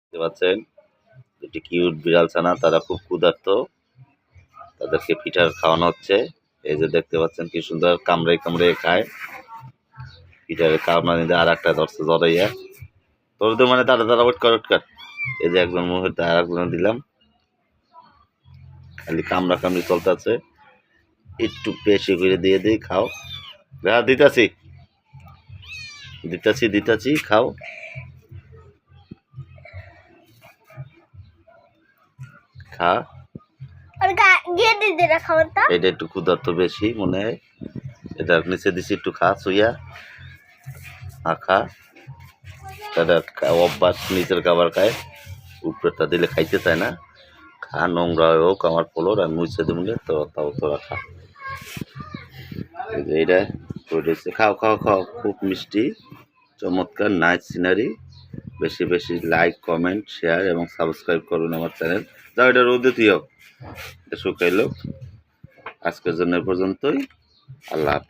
দেখতে পাচ্ছেন দুটি কিউট বিড়াল ছানা, তারা খুব ক্ষুধার্ত, তাদেরকে পিঠার খাওয়ানো হচ্ছে। এই যে দেখতে পাচ্ছেন কি সুন্দর কামড়ে কামড়ে খায়। পিঠার কামড়া নিতে আর একটা ধরছে জড়াইয়া, তোর তো মানে তারা তারা উৎকার উৎকার। এই যে একজন মুহূর্তে আর একজন দিলাম, খালি কামড়া কামড়ি চলতেছে। একটু বেশি করে দিয়ে দিই, খাও। হ্যাঁ দিতাছি দিতাছি দিতাছি, খাও। খা। এটা একটু ক্ষুধার্ত বেশি মনে হয়, এটা নিচে দিছি, একটু খা শুইয়া। খা, তারা অভ্যাস নিচের খাবার খায়, উপরেটা দিলে খাইতে চায় না। খা, নোংরা হোক আমার ফলোর আমি মুছে দেবো, তো তাও তোরা খা। এইটা রয়েছে, খাও খাও খাও, খুব মিষ্টি, চমৎকার, নাইস সিনারি। বেশি বেশি লাইক, কমেন্ট, শেয়ার এবং সাবস্ক্রাইব করুন আমার চ্যানেল। যাও এটা রোদে দিও, এটা শুকাইলো। আজকের জন্য পর্যন্তই। আল্লাহ হাফেজ।